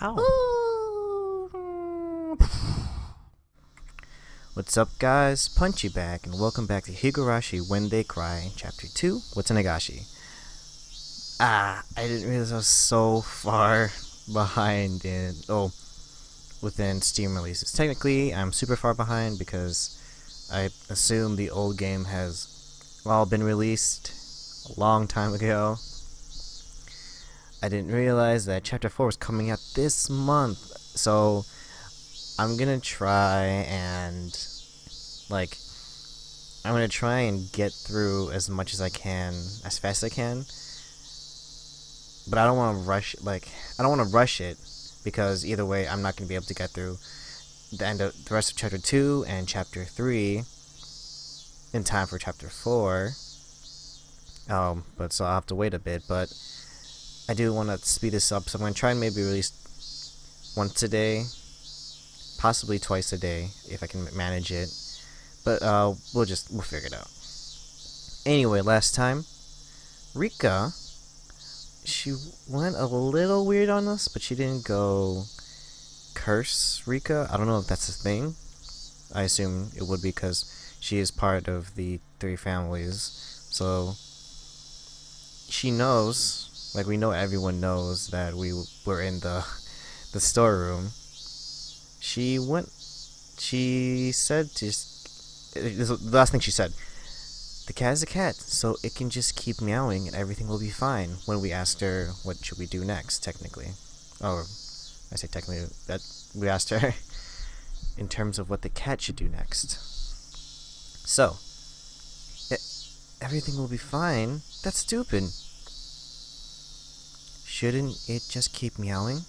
Ow. What's up, guys? Punchy back, and welcome back to Higurashi When They Cry, Chapter 2, What's a Nagashi? I didn't realize I was so far behind within Steam releases. Technically, I'm super far behind because I assume the old game has all been released a long time ago. I didn't realize that Chapter 4 was coming out this month, so I'm gonna try and get through as much as I can, as fast as I can. But I don't want to rush. I don't want to rush it because either way, I'm not gonna be able to get through the rest of Chapter 2 and Chapter 3 in time for Chapter 4. But so I'll have to wait a bit. But I do want to speed this up, so I'm gonna try and maybe release once a day, possibly twice a day if I can manage it. But we'll figure it out. Anyway, last time, Rika, she went a little weird on us, but she didn't go curse Rika. I don't know if that's a thing. I assume it would be because she is part of the three families. So she knows, we know everyone knows that we were in the storeroom. She said the last thing she said, the cat is a cat, so it can just keep meowing and everything will be fine, when we asked her what should we do next, technically. Or, I say technically, that we asked her in terms of what the cat should do next. So, everything will be fine? That's stupid. Shouldn't it just keep meowing?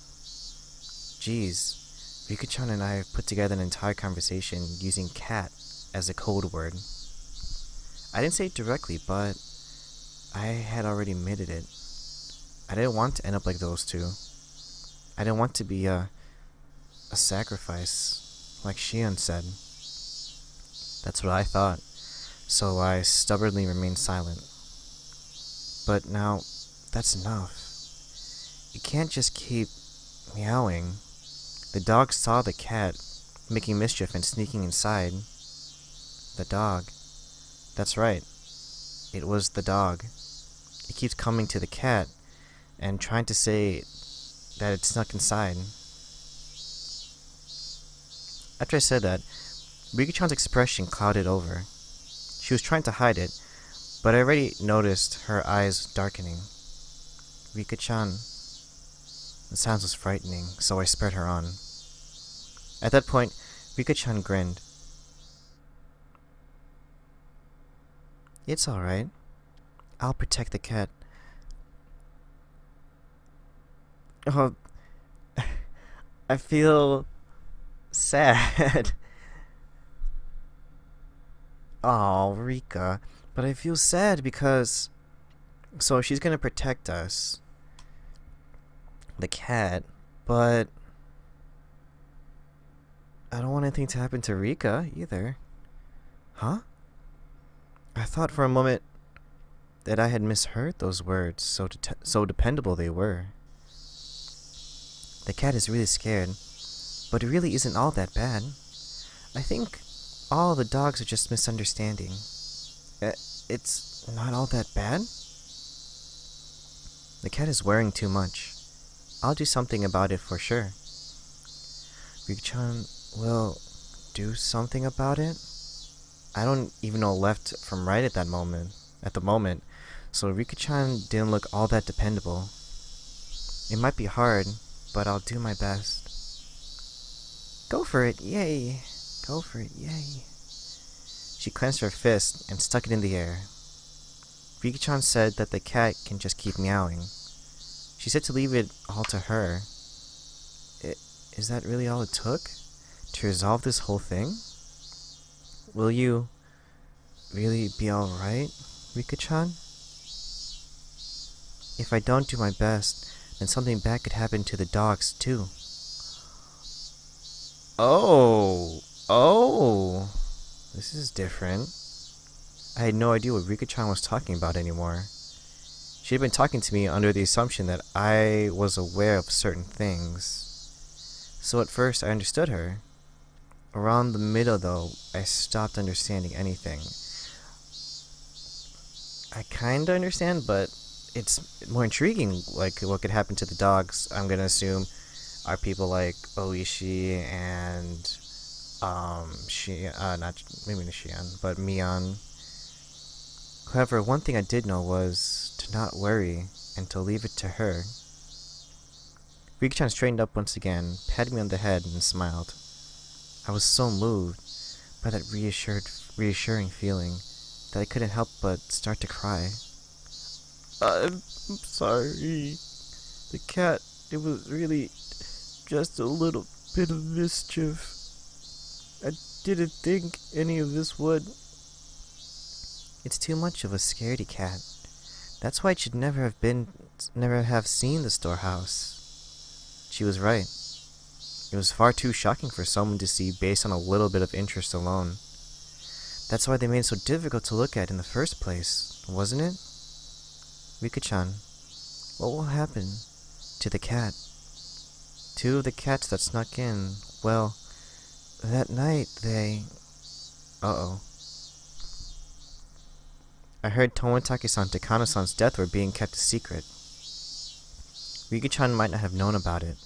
Jeez. Rika-chan and I have put together an entire conversation using cat as a code word. I didn't say it directly, but I had already admitted it. I didn't want to end up like those two. I didn't want to be a sacrifice, like Shion said. That's what I thought, so I stubbornly remained silent. But now, that's enough. You can't just keep meowing. The dog saw the cat making mischief and sneaking inside. The dog. That's right. It was the dog. It keeps coming to the cat and trying to say that it snuck inside. After I said that, Rika-chan's expression clouded over. She was trying to hide it, but I already noticed her eyes darkening. Rika-chan. The sound was frightening, so I spurred her on. At that point, Rika-chan grinned. It's alright. I'll protect the cat. Oh, I feel sad. Oh, Rika. But I feel sad because... So she's gonna protect us. The cat. But... I don't want anything to happen to Rika, either. Huh? I thought for a moment that I had misheard those words, so dependable they were. The cat is really scared, but it really isn't all that bad. I think all the dogs are just misunderstanding. It's not all that bad? The cat is worrying too much. I'll do something about it for sure. Rika-chan will do something about it? I don't even know left from right at the moment, so Rika-chan didn't look all that dependable. It might be hard, but I'll do my best. Go for it, yay! Go for it, yay! She clenched her fist and stuck it in the air. Rika-chan said that the cat can just keep meowing. She said to leave it all to her. Is that really all it took? To resolve this whole thing? Will you really be alright, Rika-chan? If I don't do my best, then something bad could happen to the dogs, too. Oh, this is different. I had no idea what Rika-chan was talking about anymore. She had been talking to me under the assumption that I was aware of certain things. So at first I understood her. Around the middle though, I stopped understanding anything. I kinda understand, but it's more intriguing, like what could happen to the dogs. I'm gonna assume are people like Oishi and not maybe Nishian, but Mion. However, one thing I did know was to not worry and to leave it to her. Rika-chan straightened up once again, patted me on the head, and smiled. I was so moved by that reassuring feeling that I couldn't help but start to cry. I'm sorry. The cat, it was really just a little bit of mischief. I didn't think any of this would. It's too much of a scaredy cat. That's why it should never have seen the storehouse. She was right. It was far too shocking for someone to see based on a little bit of interest alone. That's why they made it so difficult to look at in the first place, wasn't it? Rika-chan, what will happen to the cat? Two of the cats that snuck in, well, that night they... Uh-oh. I heard Tomotaki-san and Takano-san's death were being kept a secret. Rika-chan might not have known about it.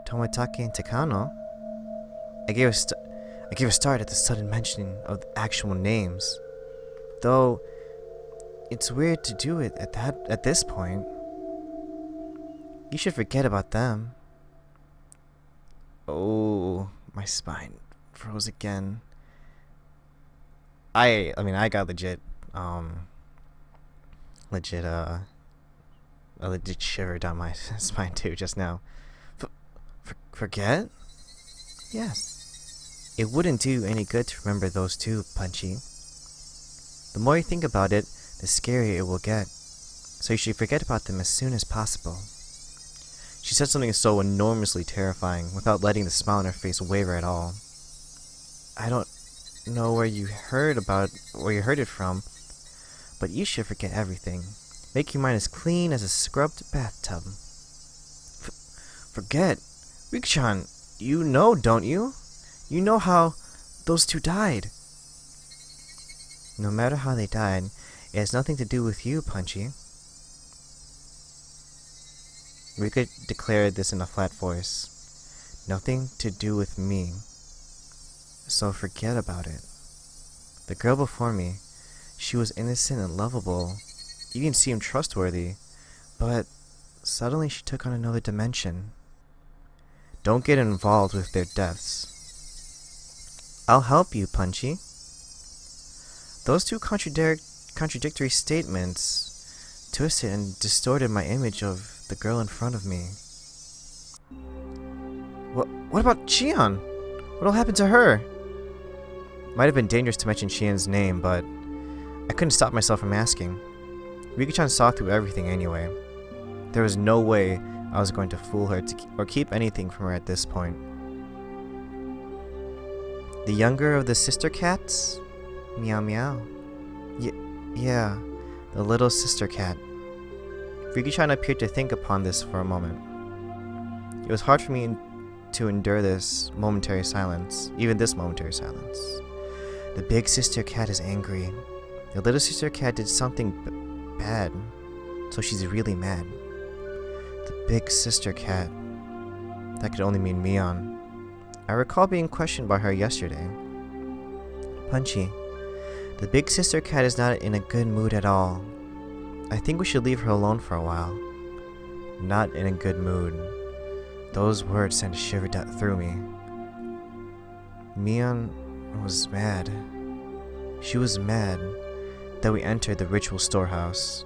Tomotaki and Takano? I gave a start at the sudden mentioning of the actual names. Though, it's weird to do it at this point. You should forget about them. Oh, my spine froze again. I got a legit shiver down my spine too just now. Forget? Yes. It wouldn't do any good to remember those two, Punchy. The more you think about it, the scarier it will get. So you should forget about them as soon as possible. She said something so enormously terrifying without letting the smile on her face waver at all. I don't know where you heard it from, but you should forget everything. Make your mind as clean as a scrubbed bathtub. Forget? Rika-chan, you know, don't you? You know how those two died. No matter how they died, it has nothing to do with you, Punchy. Rika declared this in a flat voice. Nothing to do with me. So forget about it. The girl before me, she was innocent and lovable, even seemed trustworthy, but suddenly she took on another dimension. Don't get involved with their deaths. I'll help you, Punchy. Those two contradictory statements twisted and distorted my image of the girl in front of me. What about Shion? What'll happen to her? Might have been dangerous to mention Shion's name, but I couldn't stop myself from asking. Rika-chan saw through everything anyway. There was no way I was going to fool her or keep anything from her at this point. The younger of the sister cats? Meow meow. Yeah, the little sister cat. Rika-chan appeared to think upon this for a moment. It was hard for me to endure this momentary silence, even this momentary silence. The big sister cat is angry. The little sister cat did something bad, so she's really mad. The big sister cat. That could only mean Mion. I recall being questioned by her yesterday. Punchy, the big sister cat is not in a good mood at all. I think we should leave her alone for a while. Not in a good mood. Those words sent a shiver through me. Mion was mad. She was mad that we entered the ritual storehouse.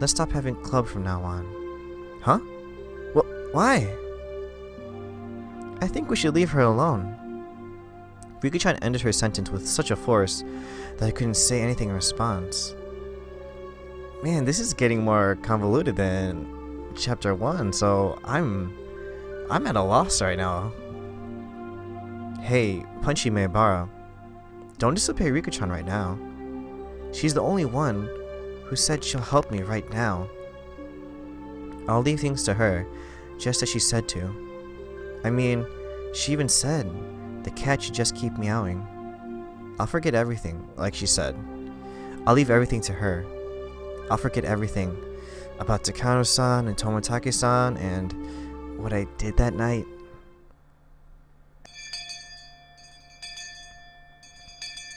Let's stop having club from now on. Huh? Why? I think we should leave her alone. Rika-chan ended her sentence with such a force that I couldn't say anything in response. Man, this is getting more convoluted than chapter 1, so I'm at a loss right now. Hey, Punchy Maebara, Don't disobey Rika-chan right now. She's the only one who said she'll help me right now. I'll leave things to her, just as she said to. I mean, she even said the cat should just keep meowing. I'll forget everything, like she said. I'll leave everything to her. I'll forget everything about Takano-san and Toмотake-san and what I did that night.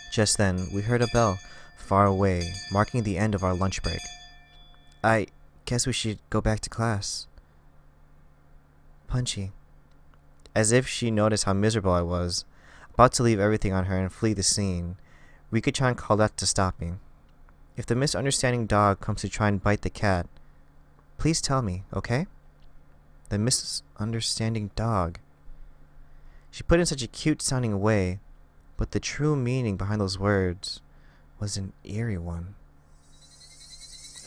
Just then, we heard a bell far away, marking the end of our lunch break. I guess we should go back to class. Punchy. As if she noticed how miserable I was, about to leave everything on her and flee the scene, Rika-chan called out to stop me. If the misunderstanding dog comes to try and bite the cat, please tell me, okay? The misunderstanding dog. She put it in such a cute-sounding way, but the true meaning behind those words was an eerie one.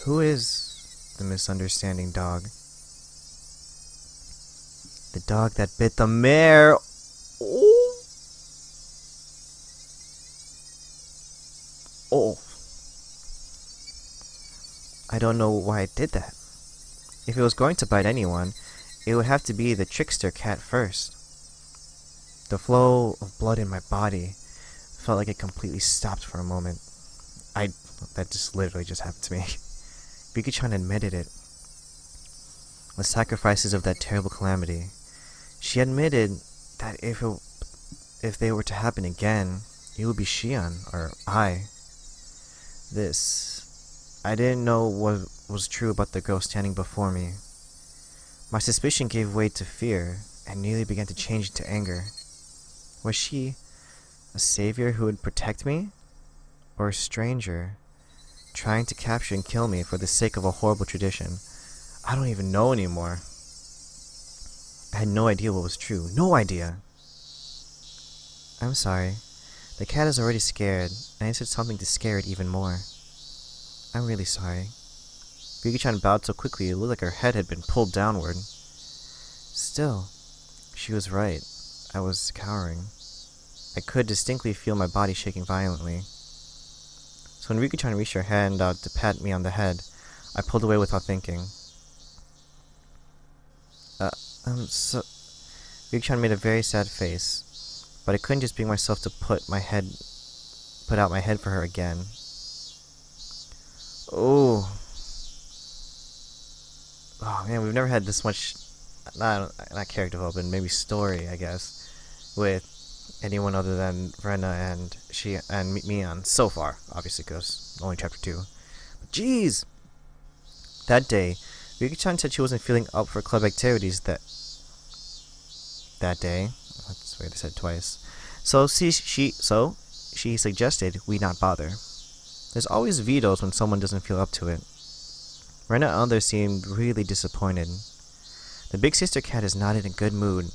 Who is the misunderstanding dog? The dog that bit the mare. Oh. Oh. I don't know why I did that. If it was going to bite anyone, it would have to be the trickster cat first. The flow of blood in my body felt like it completely stopped for a moment. That just literally just happened to me. Rika-chan admitted it. The sacrifices of that terrible calamity. She admitted that if they were to happen again, it would be Shion or I. I didn't know what was true about the girl standing before me. My suspicion gave way to fear and nearly began to change into anger. Was she a savior who would protect me? Or a stranger trying to capture and kill me for the sake of a horrible tradition? I don't even know anymore. I had no idea what was true. No idea! I'm sorry. The cat is already scared, and I said something to scare it even more. I'm really sorry. Rika-chan bowed so quickly it looked like her head had been pulled downward. Still, she was right. I was cowering. I could distinctly feel my body shaking violently. So when Rika-chan reached her hand out to pat me on the head, I pulled away without thinking. Rika-chan made a very sad face, but I couldn't just bring myself to put out my head for her again. Oh man, we've never had this much, not character development, maybe story, I guess, with anyone other than Rena and she and Mion so far, obviously, because only chapter 2. But jeez! That day, Rika-chan said she wasn't feeling up for club activities that day. That's weird, I said twice. So she suggested we not bother. There's always vetoes when someone doesn't feel up to it. Rena and others seemed really disappointed. The big sister cat is not in a good mood.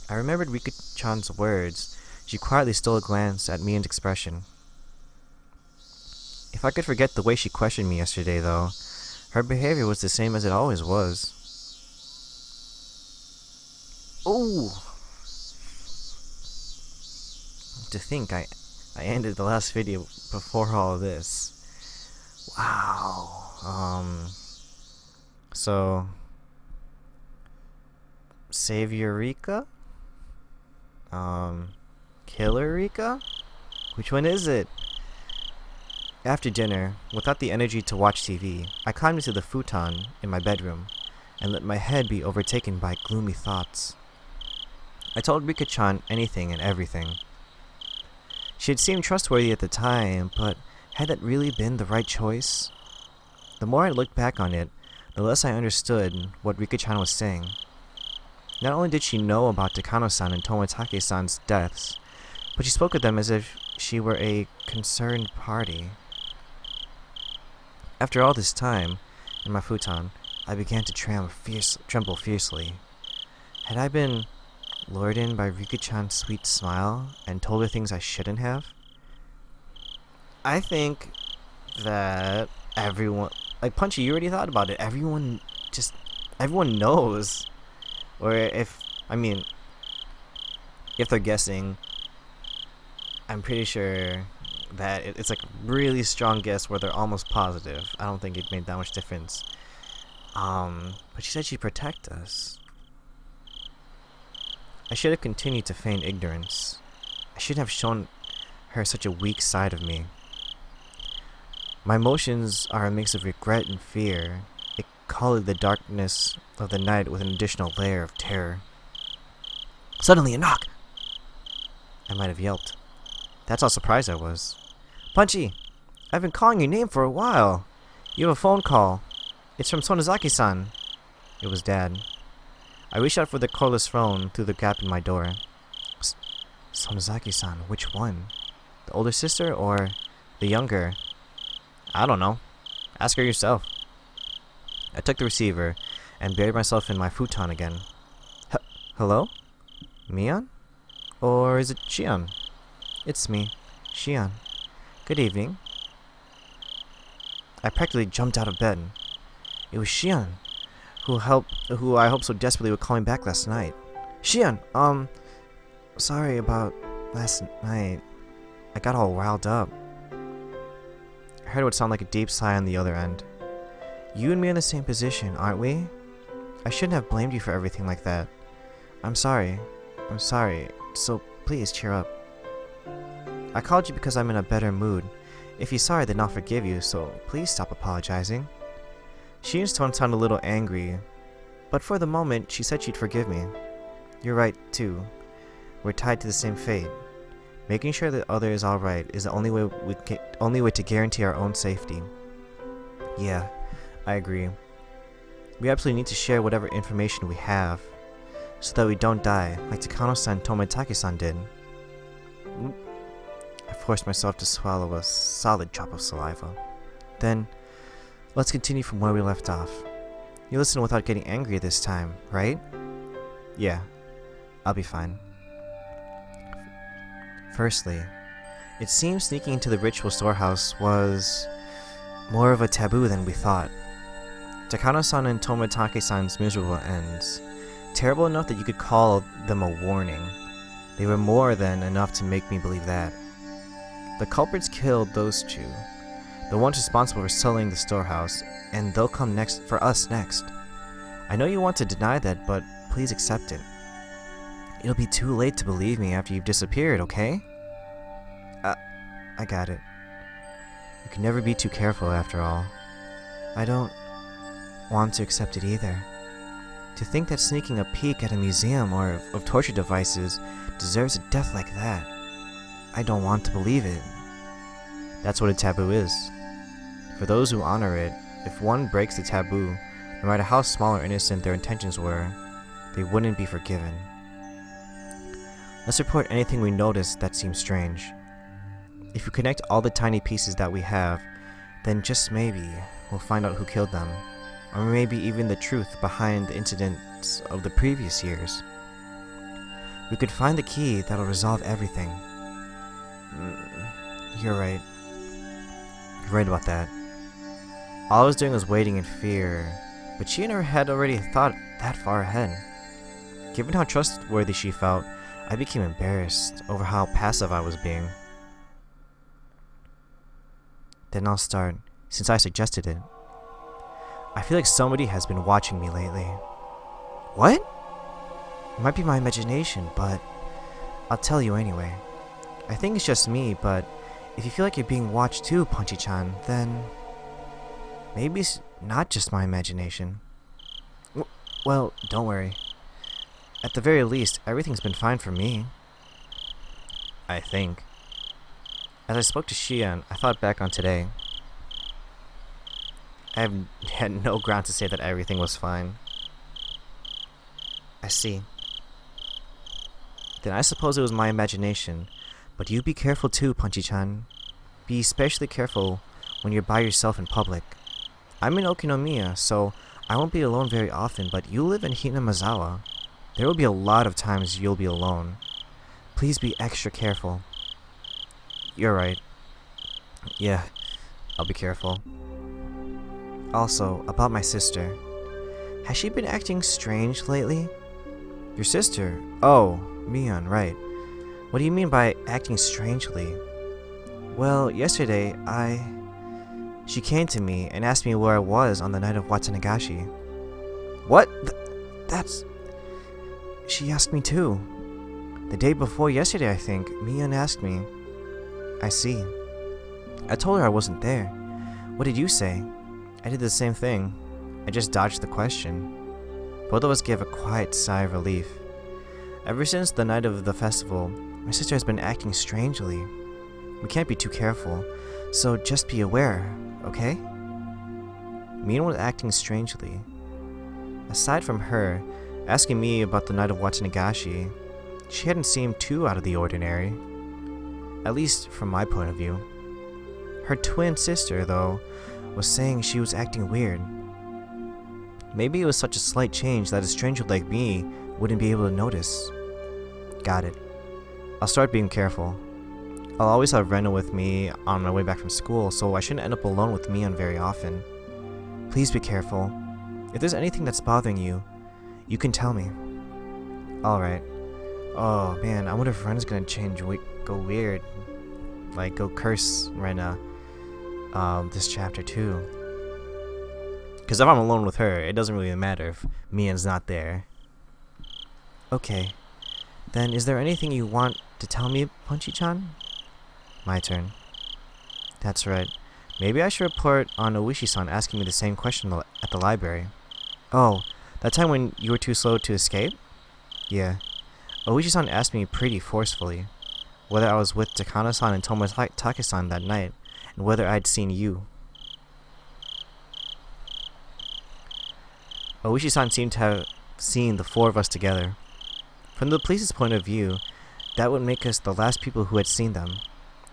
I remembered Rika-chan's words. She quietly stole a glance at Mion's expression. If I could forget the way she questioned me yesterday, though, her behavior was the same as it always was. Oh! To think I ended the last video before all of this. Wow. So Savior Rika? Killer Rika? Which one is it? After dinner, without the energy to watch TV, I climbed into the futon in my bedroom and let my head be overtaken by gloomy thoughts. I told Rika-chan anything and everything. She had seemed trustworthy at the time, but had that really been the right choice? The more I looked back on it, the less I understood what Rika-chan was saying. Not only did she know about Takano-san and Toмотake-san's deaths, but she spoke of them as if she were a concerned party. After all this time, in my futon, I began to tremble fiercely. Had I been lured in by Rika-chan's sweet smile and told her things I shouldn't have? I think that everyone, like Punchy, you already thought about it. Everyone knows. Or if they're guessing, I'm pretty sure that it's like really strong guess where they're almost positive. I don't think it made that much difference. But she said she'd protect us. I should have continued to feign ignorance. I shouldn't have shown her such a weak side of me. My emotions are a mix of regret and fear. It colored the darkness of the night with an additional layer of terror. Suddenly, a knock! I might have yelped. That's how surprised I was. Punchy! I've been calling your name for a while. You have a phone call. It's from Sonozaki-san. It was Dad. I reached out for the cordless phone through the gap in my door. Sonozaki-san, which one? The older sister or the younger? I don't know. Ask her yourself. I took the receiver and buried myself in my futon again. Hello? Mion? Or is it Shion? It's me, Shion. Good evening. I practically jumped out of bed. It was Shion, who I hoped so desperately would call me back last night. Shion, sorry about last night. I got all riled up. I heard what sounded like a deep sigh on the other end. You and me in the same position, aren't we? I shouldn't have blamed you for everything like that. I'm sorry, so please cheer up. I called you because I'm in a better mood. If you're sorry, then I'll forgive you, so please stop apologizing. Shion's tone sounded a little angry, but for the moment, she said she'd forgive me. You're right, too. We're tied to the same fate. Making sure that other is alright is the only way to guarantee our own safety. Yeah, I agree. We absolutely need to share whatever information we have, so that we don't die, like Takano-san and Tomitake-san did. I forced myself to swallow a solid drop of saliva. Then, let's continue from where we left off. You listen without getting angry this time, right? Yeah, I'll be fine. Firstly, it seems sneaking into the ritual storehouse was more of a taboo than we thought. Takano-san and Tomitake-san's miserable ends, terrible enough that you could call them a warning. They were more than enough to make me believe that. The culprits killed those two, the ones responsible for selling the storehouse, and they'll come next for us next. I know you want to deny that, but please accept it. It'll be too late to believe me after you've disappeared, okay? I got it. You can never be too careful after all. I don't want to accept it either. To think that sneaking a peek at a museum or of torture devices deserves a death like that. I don't want to believe it. That's what a taboo is. For those who honor it, if one breaks the taboo, no matter how small or innocent their intentions were, they wouldn't be forgiven. Let's report anything we notice that seems strange. If we connect all the tiny pieces that we have, then just maybe we'll find out who killed them, or maybe even the truth behind the incidents of the previous years. We could find the key that'll resolve everything. You're right. You're right about that. All I was doing was waiting in fear, but she and her had already thought that far ahead. Given how trustworthy she felt, I became embarrassed over how passive I was being. Then I'll start, since I suggested it. I feel like somebody has been watching me lately. What? It might be my imagination, but I'll tell you anyway. I think it's just me, but if you feel like you're being watched too, Punchy-chan, then maybe it's not just my imagination. Well, don't worry. At the very least, everything's been fine for me. I think. As I spoke to Shion, I thought back on today. I have had no ground to say that everything was fine. I see. Then I suppose it was my imagination, but you be careful too, Punchy-chan. Be especially careful when you're by yourself in public. I'm in Okinomiya, so I won't be alone very often, but you live in Hinamazawa. There will be a lot of times you'll be alone. Please be extra careful. You're right. Yeah, I'll be careful. Also, about my sister. Has she been acting strange lately? Your sister? Oh, Mion, right. What do you mean by acting strangely? Well, yesterday, She came to me and asked me where I was on the night of Watsunagashi. What? That's... She asked me too. The day before yesterday, I think, Mian asked me. I see. I told her I wasn't there. What did you say? I did the same thing. I just dodged the question. Both of us gave a quiet sigh of relief. Ever since the night of the festival, my sister has been acting strangely. We can't be too careful, so just be aware, okay? Mian was acting strangely. Aside from her asking me about the night of Watsunagashi, she hadn't seemed too out of the ordinary. At least from my point of view. Her twin sister, though, was saying she was acting weird. Maybe it was such a slight change that a stranger like me wouldn't be able to notice. Got it. I'll start being careful. I'll always have Rena with me on my way back from school, so I shouldn't end up alone with Mian very often. Please be careful. If there's anything that's bothering you, you can tell me. Alright. Oh man, I wonder if Rena's gonna go weird. Like, go curse Rena this chapter too. Because if I'm alone with her, it doesn't really matter if Mian's not there. Okay. Then is there anything you want to tell me, Punchy-chan? My turn. That's right. Maybe I should report on Oishi-san asking me the same question at the library. Oh, that time when you were too slow to escape? Yeah. Oishi-san asked me pretty forcefully whether I was with Takano-san and Tomotage-san that night, and whether I'd seen you. Oishi-san seemed to have seen the four of us together. From the police's point of view, that would make us the last people who had seen them.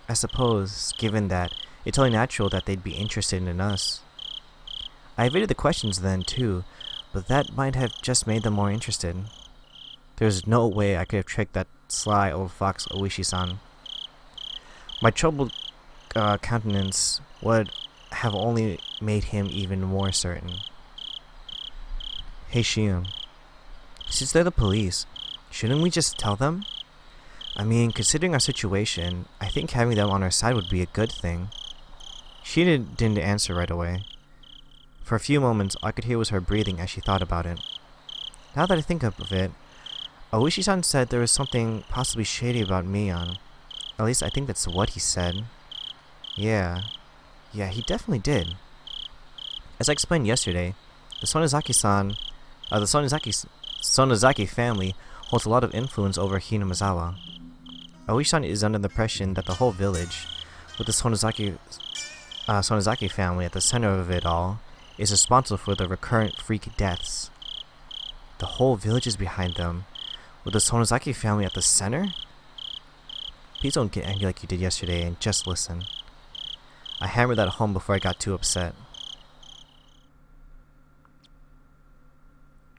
I suppose, given that, it's only natural that they'd be interested in us. I evaded the questions then, too, but that might have just made them more interested. There's no way I could have tricked that sly old fox Oishi-san. My troubled countenance would have only made him even more certain. Hey Shion, since they're the police, shouldn't we just tell them? I mean, considering our situation, I think having them on our side would be a good thing. She didn't answer right away. For a few moments, all I could hear was her breathing as she thought about it. Now that I think of it, Oishi-san said there was something possibly shady about Mian. At least I think that's what he said. Yeah, he definitely did. As I explained yesterday, the Sonozaki family holds a lot of influence over Hinamizawa. Oishi-san is under the impression that the whole village, with the Sonozaki family at the center of it all, is responsible for the recurrent freak deaths. The whole village is behind them, with the Sonozaki family at the center? Please don't get angry like you did yesterday and just listen. I hammered that home before I got too upset.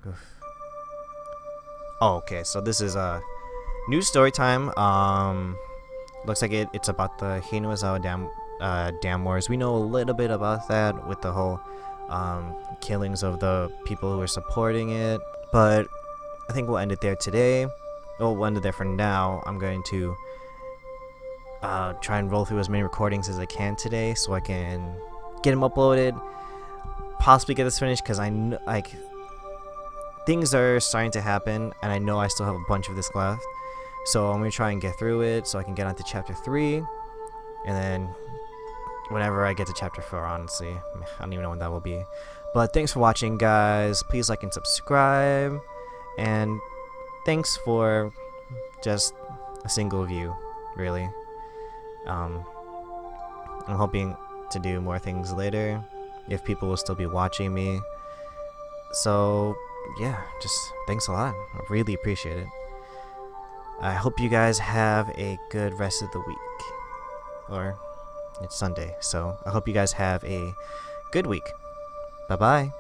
Oof. Oh, okay, so this is a new story time. Looks like it's about the Hinamizawa Dam Wars. We know a little bit about that with the whole killings of the people who were supporting it, but I think we'll end it there today. Well, we'll end it there for now. I'm going to try and roll through as many recordings as I can today so I can get them uploaded, possibly get this finished, because I know, like, things are starting to happen and I know I still have a bunch of this left, so I'm going to try and get through it so I can get on to chapter 3, and then whenever I get to chapter 4, honestly, I don't even know when that will be. But thanks for watching, guys. Please like and subscribe, and thanks for just a single view, really. I'm hoping to do more things later, if people will still be watching me. So, yeah, just thanks a lot. I really appreciate it. I hope you guys have a good rest of the week. Or, it's Sunday, so I hope you guys have a good week. Bye-bye.